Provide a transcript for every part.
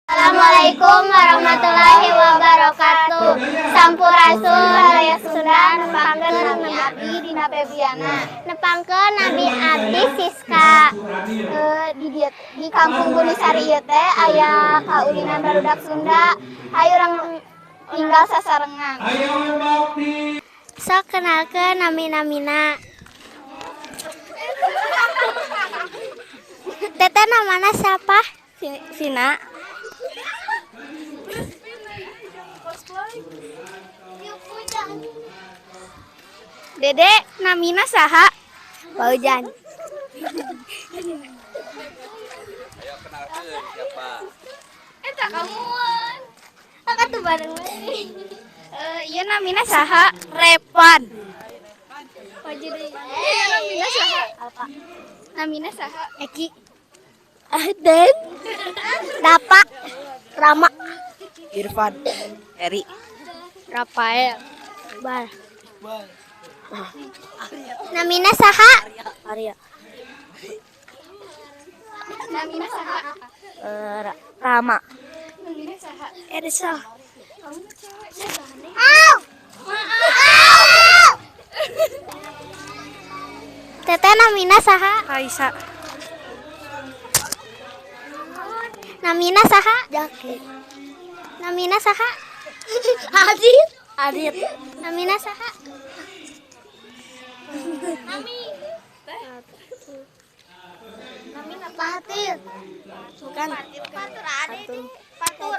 Assalamualaikum warahmatullahi wabarakatuh. Sampurasun Raya Sunda nepangkeun Nabi Abdi dina Febriana. Nepangkeun Nabi Abdi Siska. Di Kampung Bunisari ieu teh aya kaulinan barudak Sunda. Hayu urang tinggal sasarengan. Sok kenalkeun nami-namina. Teteh namana siapa? Vina. Dede namina saha? Paujan. Ayo kenalkeun siapa? Eta kamuan. Atuh bareng we. Ieu namina saha? Repan. Namina saha? Alfa. Namina saha? Eki. Aden. Dapa. Rama. Irfan, Eri, Rafael. Bar. Namina saha? Arya, Namina saha? Rama, Namina saha? Ersa, Teteh namina saha? Raisa, Namina saha? Jaki, Namina saha? Adit. Namina saha? Nami. Namina Patir. Bukan. Patur Adit. Patur.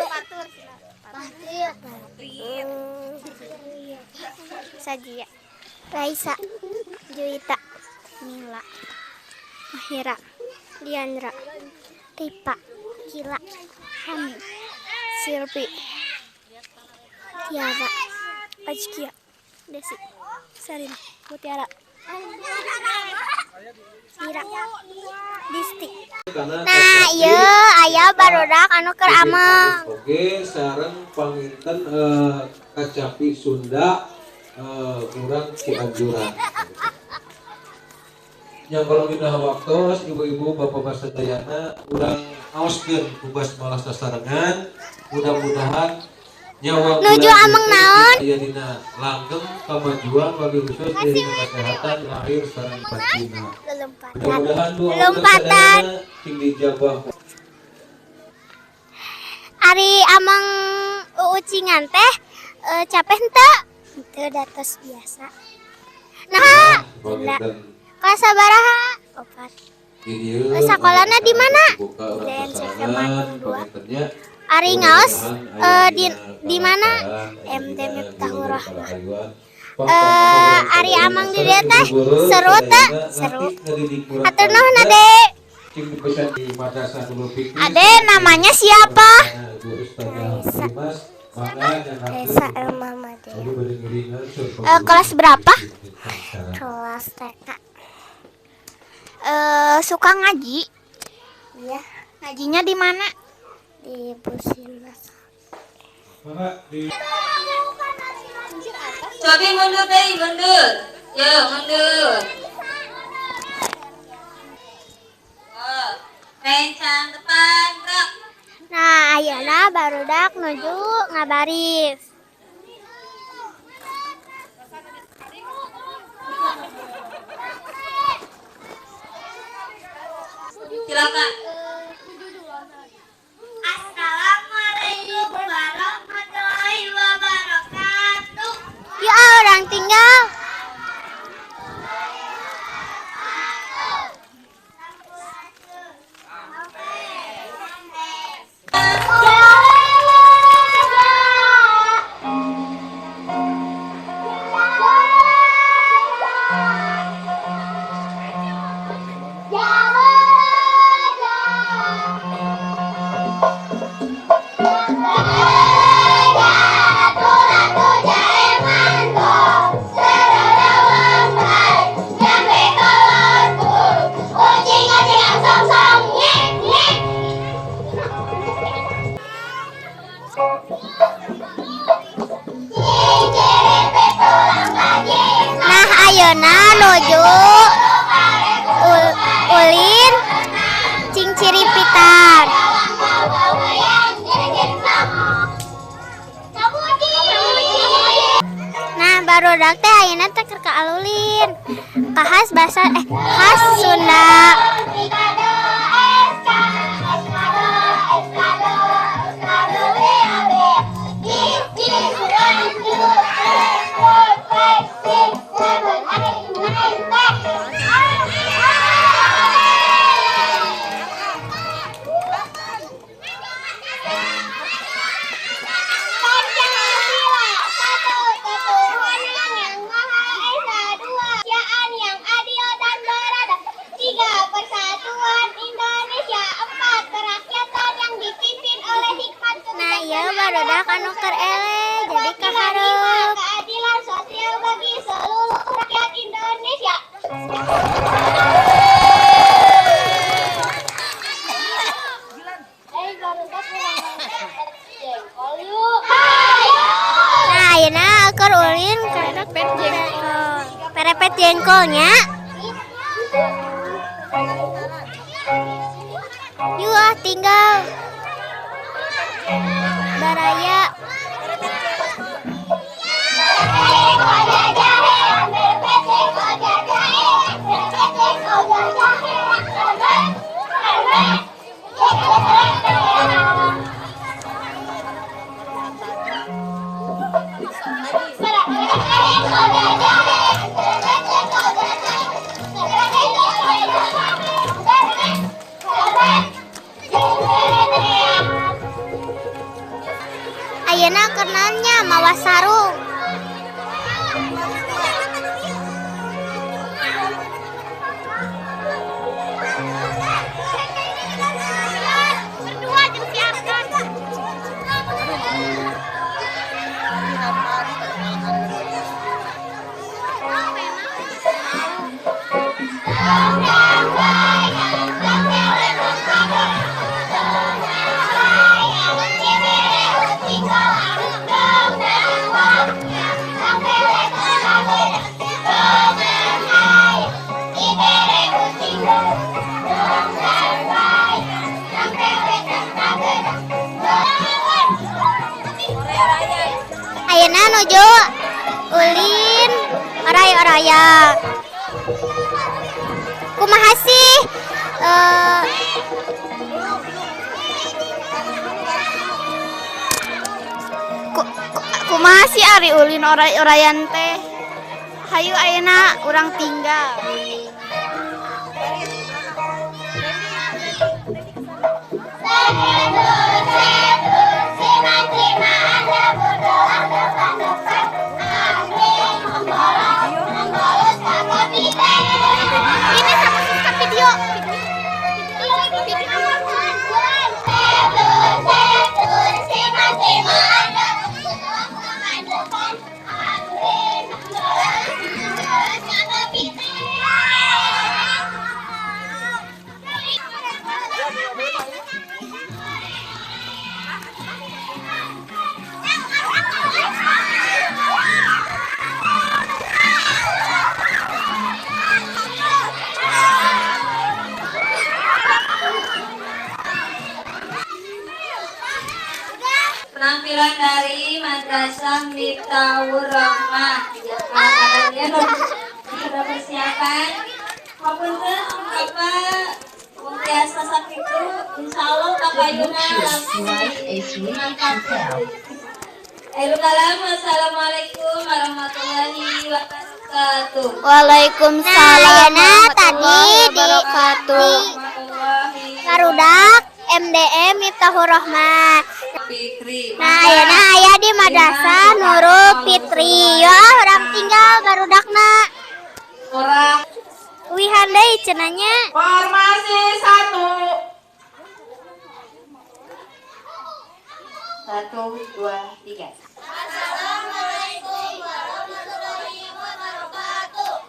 Patir. Sajia. Raisa. Juwita. Mila. Mahira. Diandra. Tipa. Kila. Hani. Silvi. Tiara. Ajkia. Desi. Sarin. Mutiara. Ira. Disti. Nah, ieu aya barudak anu keur ameng. Oke, sareng panginten kacapi Sunda urang Cianjuran. Yang kalau pindah waktu, ibu-ibu, bapak-bapak sadayana, urang aoskeun tugas malas sasarengan. Mudah-mudahan nyawa Nuju ameng naon? aya dina langgeng kamajuan bagi khusus dari kesehatan lahir sareng batina. Mudah-mudahan doa Lompatan. tinggi jabah. Ari ameng uucingan teh capek henteu? Henteu datos biasa. Nah, kelas sabaraha? 4. Sakolana di mana? DNCV Bandung 2. Ari ngaos di mana? MT Miftahur Rahmah. Ari amang di dieu teh seru teh? Seru. Atur nuhun Ade. Ade namanya siapa? Esa Elma Madea. Kelas berapa? Kelas TK. Suka ngaji? Iya. Ngajinya di mana? Di Businas. Cobi mundur deh, mundur. Yo, mundur. Oh, pencang depan, bro. Nah, ayeuna barudak nuju ngabaris. Silakan. Assalamualaikum warahmatullahi wabarakatuh. Ya, orang tinggal. barudak teh ayeuna teh keur kaalulin. Khas bahasa khas Sunda. Nah, iya barudak anu keur ele jadi kahareup. Keadilan sosial bagi seluruh rakyat Indonesia. Nah, ayeuna keur ulin perepet jengkolnya. Yuk tinggal baraya. Ayeuna keur nanya mawa sarung. Berdua jeung si Arkan. Ayeuna nuju ulin oraya. Kumaha sih? Kumaha sih ari ulin orayan teh? Hayu ayeuna urang tinggal. Ini sama video. Penampilan dari Madrasah Miftahur Rahmah. Kalian sudah persiapan? Hapunten Bapak Mutiasa Sakitu, insya Allah Bapak Yuna langsung mantap. Assalamualaikum warahmatullahi wabarakatuh. Waalaikumsalam. Nah, tadi di barudak MDM Miftahur Rahmah. Nah, ayeuna aya di Madrasah Nurul Fitri. Ya, urang tinggal barudakna. Orang Wihan deui cenanya. formasi 1, 2, 3.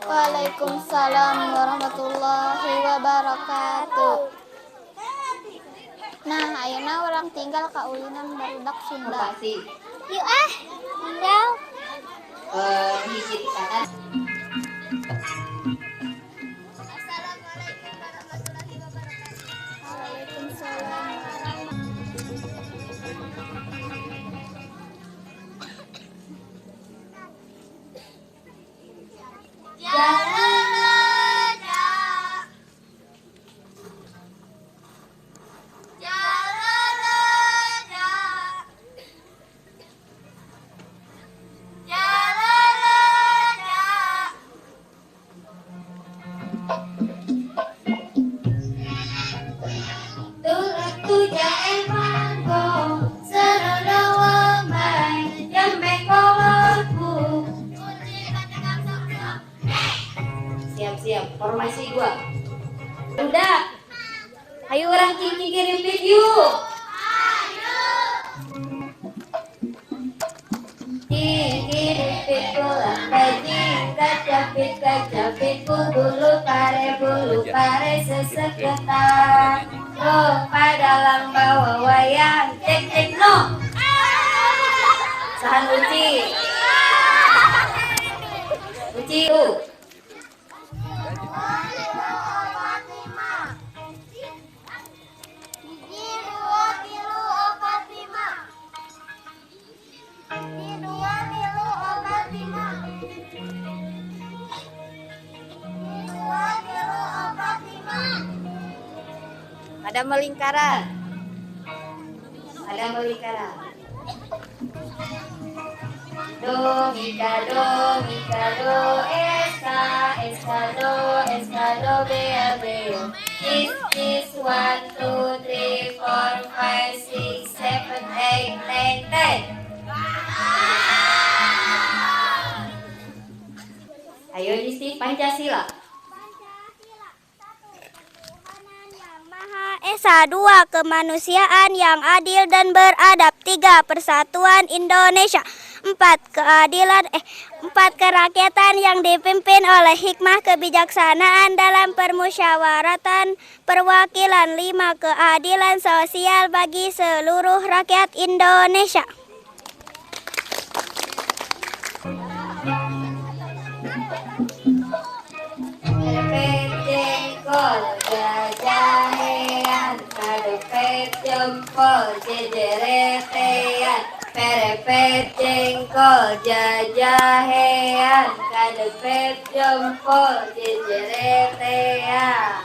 Waalaikumsalam warahmatullahi wabarakatuh. Nah, ayeuna urang tinggal ka ulinan barudak Sunda. Yuk tinggal. Hiji pisahan. 2. Udah. Ayo orang Kiki repeat yuk. Kiki repeat pulang bajing kacapit bulu pare seseketan. Lomba dalam bawa wayang cek cek no. Sahan Uci. Uci Ada melingkaran. Ada melingkaran. Do mika do eska do bea bea. Is 1 2 3 4 5 6 7 8 9 10. Ayo Disti Pancasila. Maha Esa. 2. Kemanusiaan yang adil dan beradab. 3. Persatuan Indonesia. 4. Kerakyatan yang dipimpin oleh hikmah kebijaksanaan dalam permusyawaratan perwakilan. 5. Keadilan sosial bagi seluruh rakyat Indonesia. Jengkol jajahean, kadepet jempol jejeretean. Perepet jengkol jajahean, kadepet jempol jejeretean.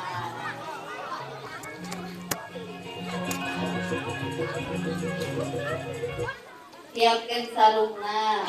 Siapkan sarungna.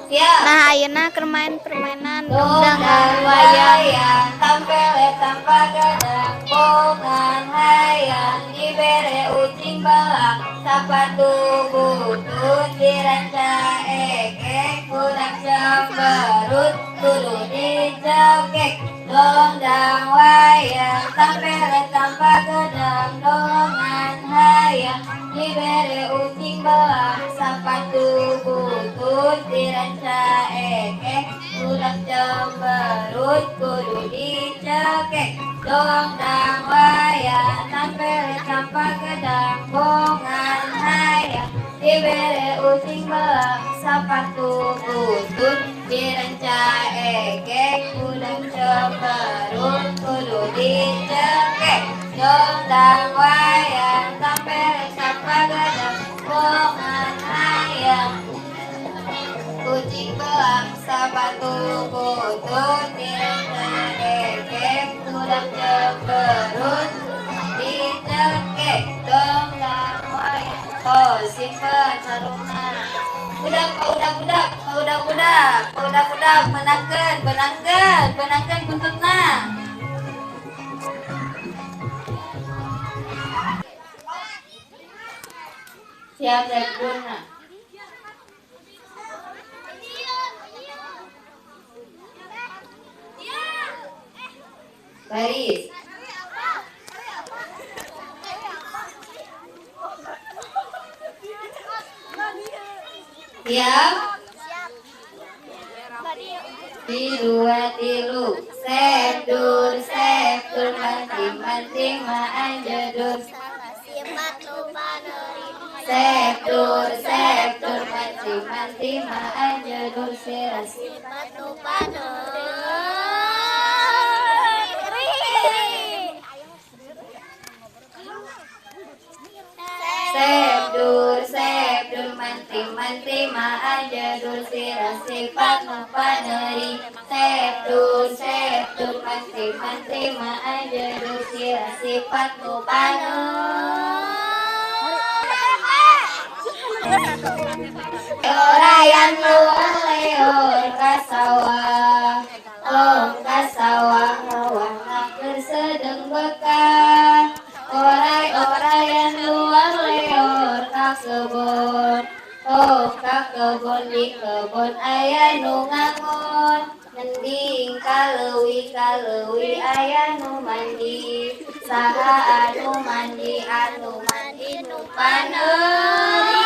Siap. Nah, ayeuna keur main permainan Donggang wayang tampele tanpa gadang bongan hayang dibere ucing balang sapatu butut diranca ekek kurang cemberut kudu dicekek. Donggang wayang tampele tanpa gadang dongan hayang dibere ucing belang sapatu butut diranca ekek kurang cemberut kudu dicekek. Donggang wayang tampele tanpa gedang bongan hayang dibere ucing belang sapatu butut diranca ekek kurang cemberut kudu dicekek. Donggang wayang tampele tanpa gedang bongan hayang kucing belang sapatu butut diranca ekek kurang cemberut dicekek. Donggang wayang simpen sarungna. Budak menangkan buntutna. Siap Zebuna. Baris. Siap. Tilu. Sepdur manting anjedur. Sepdur manting anjedur siras. Sepdur manting anjedur siras sifat paneri. Sepdur manting anjedur siras sifat paneri. Orayan leor kasawah, om kasawah ngawah orayan luar leor ka kebon. Oh ka kebon di kebon aya nu ngangon. Mending kaleuwi aya nu mandi. Saha anu mandi nu paneuri.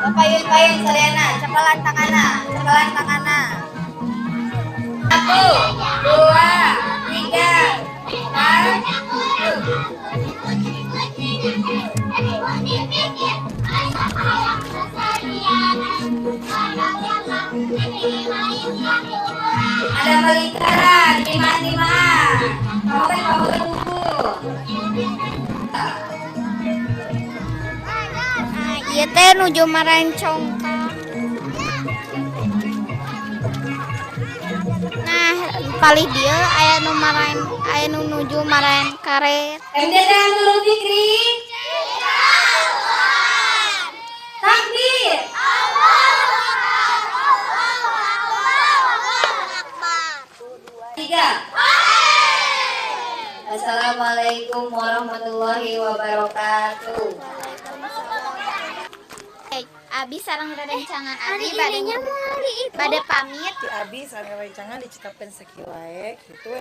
Papayun Saliana, cepelan tanganna. Satu, dua, tiga, empat. Ada melingkaran, lima. Kamu buku. Ieu teh nuju maraen congkak. Nah, palih dieu aya nu nuju maraen karet. MDD Nurul Fikri. Takbir. Tiga. Assalamualaikum warahmatullahi wabarakatuh. Abi sareng rerencangan Abi bade pamit. Ti Abi sareng rerencangan dicekapkeun sakieu wae kitu.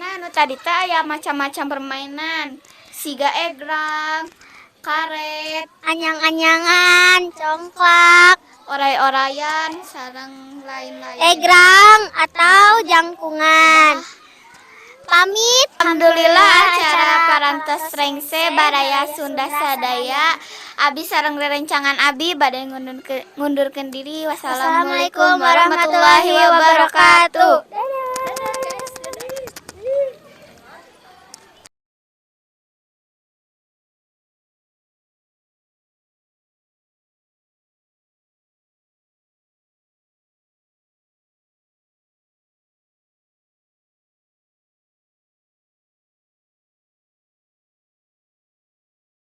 Nah, nu tadi teh aya macam-macam permainan. Siga egrang, karet, Anyang-anyangan, congklak, oray-orayan, sareng lain-lain. egrang atau jangkungan. Pamit. Alhamdulillah acara parantos rengse baraya Sunda sadaya. Abi sareng rerencangan Abi bade ngundurkeun diri. Wassalamualaikum warahmatullahi wabarakatuh.